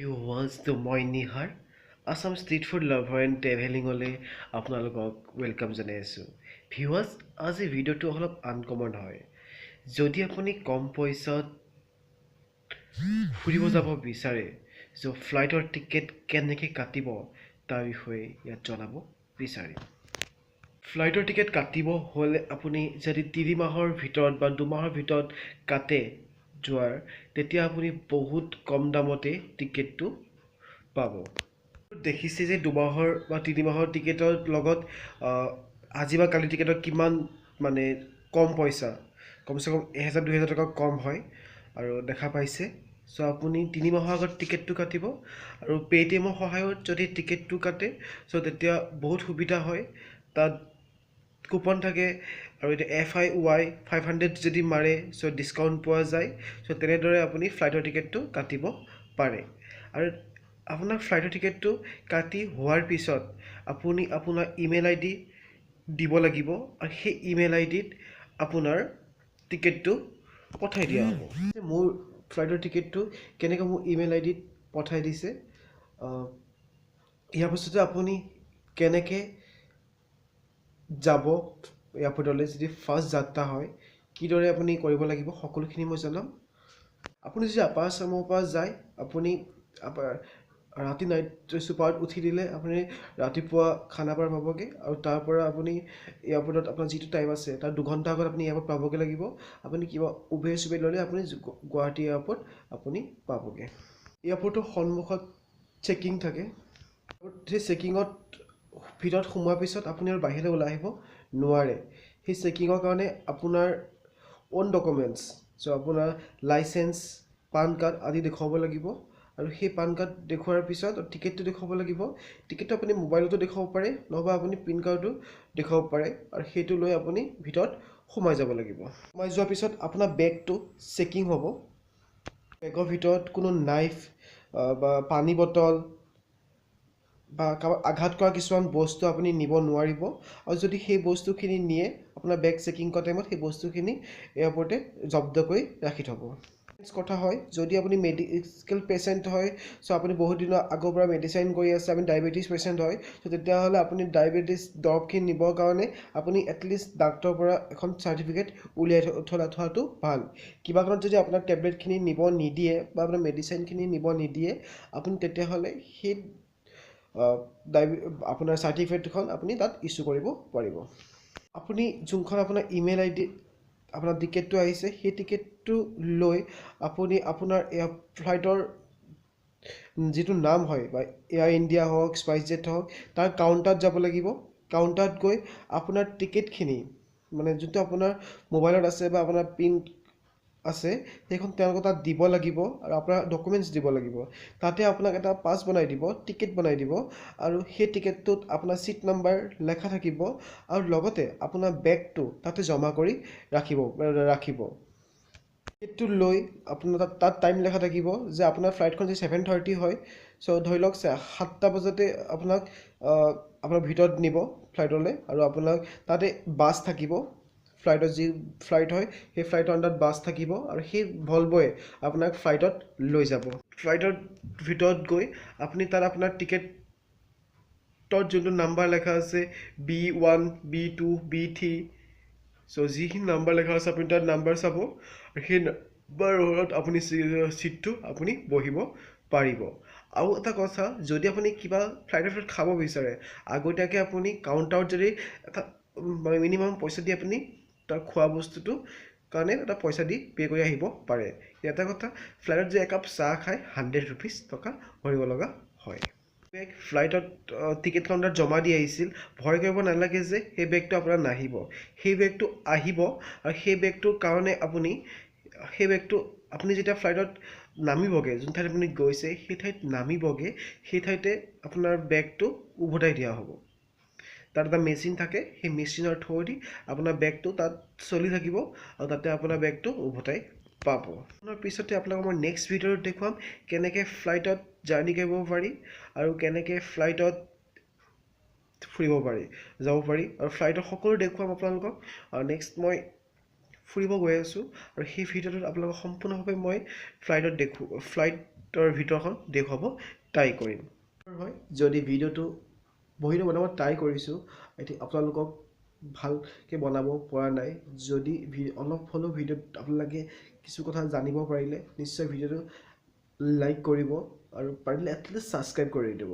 Viewers, the মই Nihar Assam street food lover and ট্ৰেভেলিঙলৈ আপোনালোকক ৱেলকাম জনাই আছোঁ। ভিউৱাৰ্ছ, আজি ভিডিঅ'টো অলপ আনকমন হয়। যদি আপুনি কম পইচাত ফুৰিব যাব বিচাৰে, ফ্লাইটৰ টিকেট কেনেকৈ কাটিব তাৰ বিষয়ে ইয়াত জনাব বিচাৰিম। ফ্লাইটৰ টিকেট কাটিব হ'লে আপুনি যদি 3 মাহৰ ভিতৰত বা 2 মাহৰ ভিতৰত কাটে যোৱাৰ, তেতিয়া আপুনি বহুত কম দামতে টিকেটটো পাব। দেখিছে যে 2 মাহৰ বা 3 মাহৰ টিকেটৰ লগত আজি বা কালি টিকেটৰ কিমান মানে কম পইচা, কমচে কম 1000-2000 টকা কম হয় আৰু দেখা পাইছে। চ' আপুনি 3 মাহৰ আগত টিকেটটো কাটিব আৰু পে'টিএমৰ সহায়ত যদি টিকেটটো কাটে, চ' তেতিয়া বহুত সুবিধা হয়। তাত কুপন থাকে আৰু এতিয়া FIY 500 যদি মাৰে, চ' ডিছকাউণ্ট পোৱা যায়। চ' তেনেদৰে আপুনি ফ্লাইটৰ টিকেটটো কাটিব পাৰে। আৰু আপোনাৰ ফ্লাইটৰ টিকেটটো কাটি হোৱাৰ পিছত আপুনি আপোনাৰ ইমেইল ID দিব লাগিব আৰু সেই ইমেইল IDত আপোনাৰ টিকেটটো পঠাই দিয়া হ'ব। মোৰ ফ্লাইটৰ টিকেটটো কেনেকৈ মোৰ ইমেইল IDত পঠাই দিছে, ইয়াৰ পাছতে আপুনি কেনেকৈ যাব এয়াৰপৰ্টলৈ যদি ফাৰ্ষ্ট যাত্ৰা হয়, কিদৰে আপুনি কৰিব লাগিব সকলোখিনি মই জনাম। আপুনি যদি আপাৰ আচামৰ পৰা যায়, আপুনি ৰাতি নাইট ছুপাৰত উঠি দিলে আপুনি ৰাতিপুৱা খানাপাৰা পাবগৈ আৰু তাৰ পৰা আপুনি এয়াৰপৰ্টত আপোনাৰ যিটো টাইম আছে তাৰ 2 ঘণ্টা আগত আপুনি এয়াৰপৰ্ট পাবগৈ লাগিব। আপুনি কিবা উবেৰ ল'লে আপুনি গুৱাহাটী এয়াৰপৰ্ট আপুনি পাবগৈ। এয়াৰপৰ্টৰ সন্মুখত চেকিং থাকে। সেই চেকিঙত ভিতৰত সোমোৱাৰ পিছত আপুনি আৰু বাহিৰলৈ ওলাই আহিব নোৱাৰে। সেই চেকিঙৰ কাৰণে আপোনাৰ অ'ন ডকুমেণ্টছ, চ' আপোনাৰ লাইচেঞ্চ, পান কাৰ্ড আদি দেখুৱাব লাগিব আৰু সেই পান কাৰ্ড দেখুওৱাৰ পিছত টিকেটটো দেখুৱাব লাগিব। টিকেটটো আপুনি মোবাইলতো দেখুৱাব পাৰে, নহবা আপুনি পেন কাৰ্ডো দেখুৱাব পাৰে আৰু সেইটো লৈ আপুনি ভিতৰত সোমাই যাব লাগিব। সোমাই যোৱাৰ পিছত আপোনাৰ বেগটো চেকিং হ'ব। বেগৰ ভিতৰত কোনো নাইফ বা পানী বটল বা কাৰোবাক আঘাত কৰা কিছুমান বস্তু আপুনি নিব নোৱাৰিব। আৰু যদি সেই বস্তুখিনি নিয়ে, আপোনাৰ বেগ চেকিং কৰা টাইমত সেই বস্তুখিনি এয়াৰপৰ্টে জব্দ কৰি ৰাখি থ'ব। কথা হয়, যদি আপুনি মেডিকেল পেচেণ্ট হয়, চ' আপুনি বহুত দিনৰ আগৰ পৰা মেডিচাইন কৰি আছে, আপুনি ডায়েবেটিছ পেচেণ্ট হয়, চ' তেতিয়াহ'লে আপুনি ডায়েবেটিছ দৰৱখিনি নিবৰ কাৰণে আপুনি এটলিষ্ট ডাক্তৰৰ পৰা এখন চাৰ্টিফিকেট উলিয়াই থোৱাটো ভাল। কিবা কাৰণত যদি আপোনাৰ টেবলেটখিনি নিব নিদিয়ে বা আপোনাৰ মেডিচাইনখিনি নিব নিদিয়ে, আপুনি তেতিয়াহ'লে সেই আপোনাৰ চাৰ্টিফিকেটখন আপুনি তাত ইছ্যু কৰিব পাৰিব। আপুনি যোনখন আপোনাৰ ইমেইল ID আপোনাৰ টিকেটটো আহিছে, সেই টিকেটটো লৈ আপুনি আপোনাৰ ফ্লাইটৰ যিটো নাম হয় বা এয়াৰ ইণ্ডিয়া হওক, স্পাইচজেট হওক, তাৰ কাউণ্টাৰত যাব লাগিব। কাউণ্টাৰত গৈ আপোনাৰ টিকেটখিনি মানে যোনটো আপোনাৰ মোবাইলত আছে বা আপোনাৰ প্ৰিণ্ট আছে, সেইখন তেওঁলোকে তাত দিব লাগিব আৰু আপোনাৰ ডকুমেণ্টছ দিব লাগিব। তাতে আপোনাক এটা পাছ বনাই দিব, টিকেট বনাই দিব আৰু সেই টিকেটটোত আপোনাৰ ছিট নাম্বাৰ লেখা থাকিব আৰু লগতে আপোনাৰ বেগটো তাতে জমা কৰি ৰাখিব। টিকেটটো লৈ আপোনাৰ তাত টাইম লেখা থাকিব যে আপোনাৰ ফ্লাইটখন যদি 7:30 হয়, চ' ধৰি লওক 7টা বজাতে আপোনাক আপোনাৰ ভিতৰত নিব ফ্লাইটলৈ আৰু আপোনাক তাতে বাছ থাকিব। ফ্লাইটত যি ফ্লাইট হয়, সেই ফ্লাইটৰ আণ্ডাৰত বাছ থাকিব আৰু সেই ভলভ'য়ে আপোনাক ফ্লাইটত লৈ যাব। ফ্লাইটৰ ভিতৰত গৈ আপুনি তাত আপোনাৰ টিকেটত যোনটো নাম্বাৰ লেখা আছে B1, B2, B3, চ' যিখিনি নাম্বাৰ লেখা আছে আপুনি তাত নাম্বাৰ চাব আৰু সেই নাম্বাৰত আপুনি ছিটটো আপুনি বহিব পাৰিব। আৰু এটা কথা, যদি আপুনি কিবা ফ্লাইটৰ ভিতৰত খাব বিচাৰে, আগতীয়াকৈ আপুনি কাউণ্টাৰত যদি এটা মিনিমাম পইচা দি আপুনি তাৰ খোৱা বস্তুটো কাৰণে এটা পইচা দি পে' কৰি আহিব পাৰে। এটা কথা, ফ্লাইটত যে একাপ চাহ খায় 100 টকা ভৰিব লগা হয়। বেগ ফ্লাইটত টিকেট কাউণ্টাৰত জমা দি আহিছিল, ভয় কৰিব নালাগে যে সেই বেগটো আপোনাৰ নাহিব। সেই বেগটো আহিব আৰু সেই বেগটোৰ কাৰণে সেই বেগটো আপুনি যেতিয়া ফ্লাইটত নামিবগৈ, যোন ঠাইত আপুনি গৈছে সেই ঠাইত নামিবগৈ, সেই ঠাইতে আপোনাৰ বেগটো উভতাই দিয়া হ'ব। তাত এটা মেচিন থাকে, সেই মেচিনৰ থ্ৰুদি আপোনাৰ বেগটো তাত চলি থাকিব আৰু তাতে আপোনাৰ বেগটো উভতাই পাব। আপোনাৰ পিছতে আপোনালোকক মই নেক্সট ভিডিঅ'ত দেখুৱাম কেনেকৈ ফ্লাইটত জাৰ্ণি কৰিব পাৰি আৰু কেনেকৈ ফ্লাইটত ফুৰিব পাৰি, যাব পাৰি আৰু ফ্লাইটৰ সকলো দেখুৱাম আপোনালোকক। আৰু নেক্সট মই ফুৰিব গৈ আছোঁ আৰু সেই ভিডিঅ'টোত আপোনালোকক সম্পূৰ্ণভাৱে মই ফ্লাইট ভিতৰখন দেখুৱাব ট্ৰাই কৰিম হয় যদি ভিডিঅ'টো বহিটো বনাব ট্ৰাই কৰিছোঁ এতিয়া আপোনালোকক ভালকৈ বনাব পৰা নাই যদি অলপ হ'লেও ভিডিঅ'ত আপোনালোকে কিছু কথা জানিব পাৰিলে নিশ্চয় ভিডিঅ'টো লাইক কৰিব আৰু পাৰিলে এটলিষ্ট ছাবস্ক্ৰাইব কৰি দিব